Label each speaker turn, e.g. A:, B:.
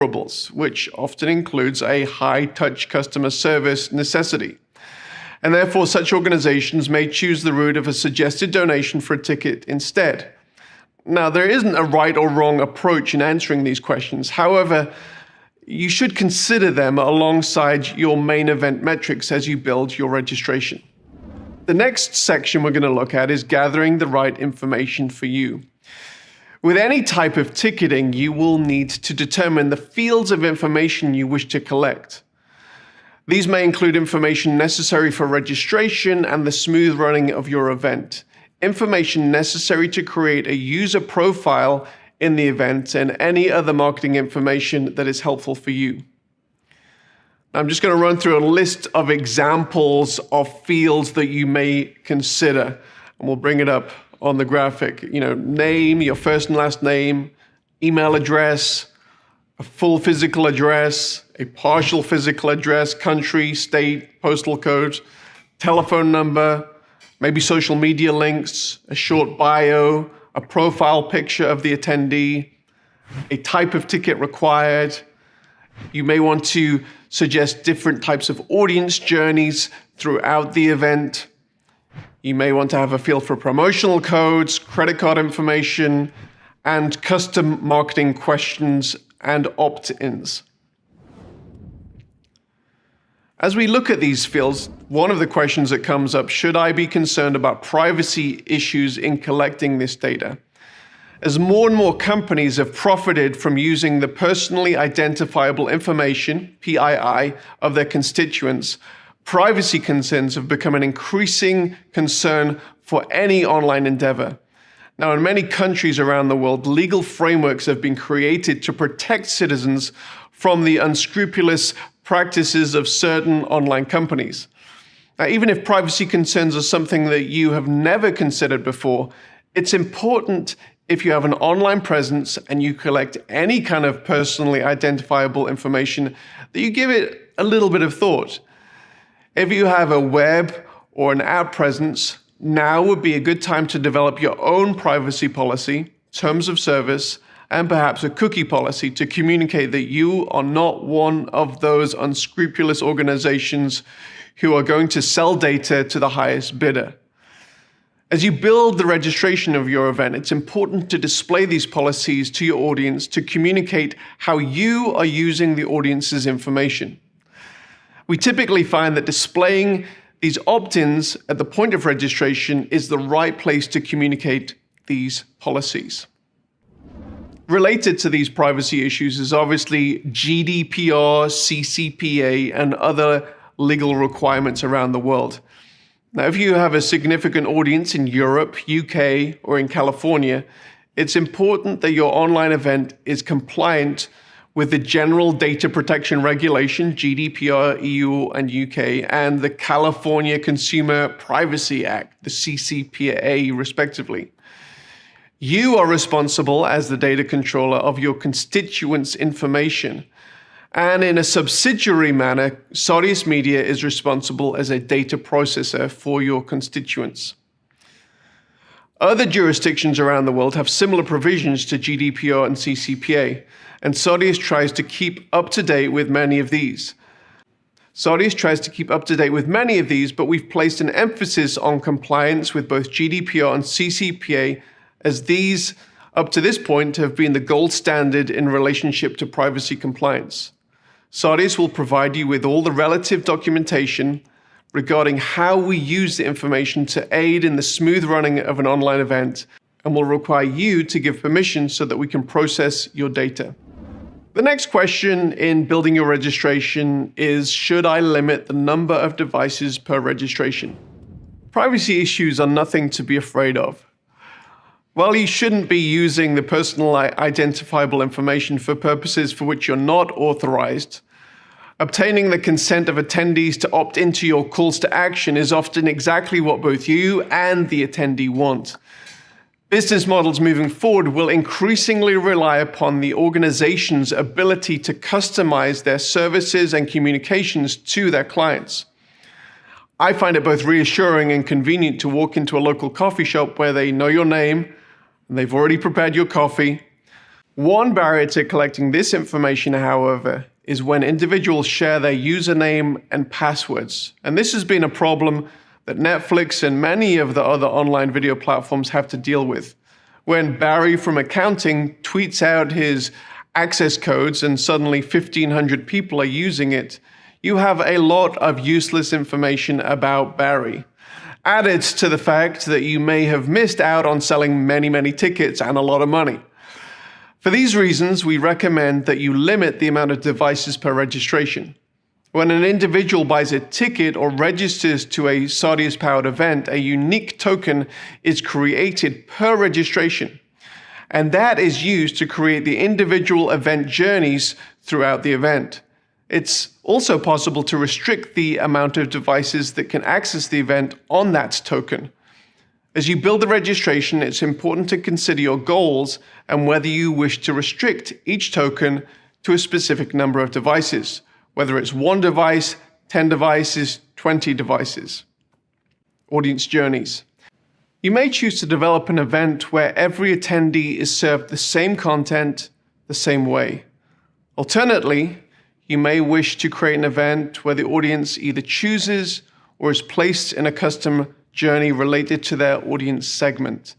A: which often includes a high-touch customer service necessity. And therefore, such organizations may choose the route of a suggested donation for a ticket instead. Now, there isn't a right or wrong approach in answering these questions. However, you should consider them alongside your main event metrics as you build your registration. The next section we're going to look at is gathering the right information for you. With any type of ticketing, you will need to determine the fields of information you wish to collect. These may include information necessary for registration and the smooth running of your event, information necessary to create a user profile in the event, and any other marketing information that is helpful for you. I'm just going to run through a list of examples of fields that you may consider, and we'll bring it up on the graphic. Name, your first and last name, email address, a full physical address, a partial physical address, country, state, postal code, telephone number, maybe social media links, a short bio, a profile picture of the attendee, a type of ticket required. You may want to suggest different types of audience journeys throughout the event. You may want to have a field for promotional codes, credit card information, and custom marketing questions and opt-ins. As we look at these fields, one of the questions that comes up: should I be concerned about privacy issues in collecting this data? As more and more companies have profited from using the personally identifiable information, PII, of their constituents, privacy concerns have become an increasing concern for any online endeavor. Now, in many countries around the world, legal frameworks have been created to protect citizens from the unscrupulous practices of certain online companies. Now, even if privacy concerns are something that you have never considered before, it's important, if you have an online presence and you collect any kind of personally identifiable information, that you give it a little bit of thought. If you have a web or an app presence, now would be a good time to develop your own privacy policy, terms of service, and perhaps a cookie policy to communicate that you are not one of those unscrupulous organizations who are going to sell data to the highest bidder. As you build the registration of your event, it's important to display these policies to your audience to communicate how you are using the audience's information. We typically find that displaying these opt-ins at the point of registration is the right place to communicate these policies. Related to these privacy issues is obviously GDPR, CCPA, and other legal requirements around the world. Now, if you have a significant audience in Europe, UK, or in California, it's important that your online event is compliant with the General Data Protection Regulation, GDPR, EU and UK, and the California Consumer Privacy Act, the CCPA, respectively. You are responsible as the data controller of your constituents' information. And in a subsidiary manner, Sodius Media is responsible as a data processor for your constituents. Other jurisdictions around the world have similar provisions to GDPR and CCPA, and Sodius tries to keep up to date with many of these. But we've placed an emphasis on compliance with both GDPR and CCPA, as these, up to this point, have been the gold standard in relationship to privacy compliance. Sodius will provide you with all the relative documentation regarding how we use the information to aid in the smooth running of an online event, and will require you to give permission so that we can process your data. The next question in building your registration is, should I limit the number of devices per registration? Privacy issues are nothing to be afraid of. While you shouldn't be using the personal identifiable information for purposes for which you're not authorized, obtaining the consent of attendees to opt into your calls to action is often exactly what both you and the attendee want. Business models moving forward will increasingly rely upon the organization's ability to customize their services and communications to their clients. I find it both reassuring and convenient to walk into a local coffee shop where they know your name, and they've already prepared your coffee. One barrier to collecting this information, however, is when individuals share their username and passwords. And this has been a problem that Netflix and many of the other online video platforms have to deal with. When Barry from accounting tweets out his access codes and suddenly 1,500 people are using it, you have a lot of useless information about Barry. Added to the fact that you may have missed out on selling many tickets and a lot of money. For these reasons, we recommend that you limit the amount of devices per registration. When an individual buys a ticket or registers to a Sardius-powered event, a unique token is created per registration, and that is used to create the individual event journeys throughout the event. It's also possible to restrict the amount of devices that can access the event on that token. As you build the registration, it's important to consider your goals and whether you wish to restrict each token to a specific number of devices, whether it's 1 device, 10 devices, 20 devices. Audience journeys. You may choose to develop an event where every attendee is served the same content the same way. Alternately, you may wish to create an event where the audience either chooses or is placed in a custom journey related to their audience segment.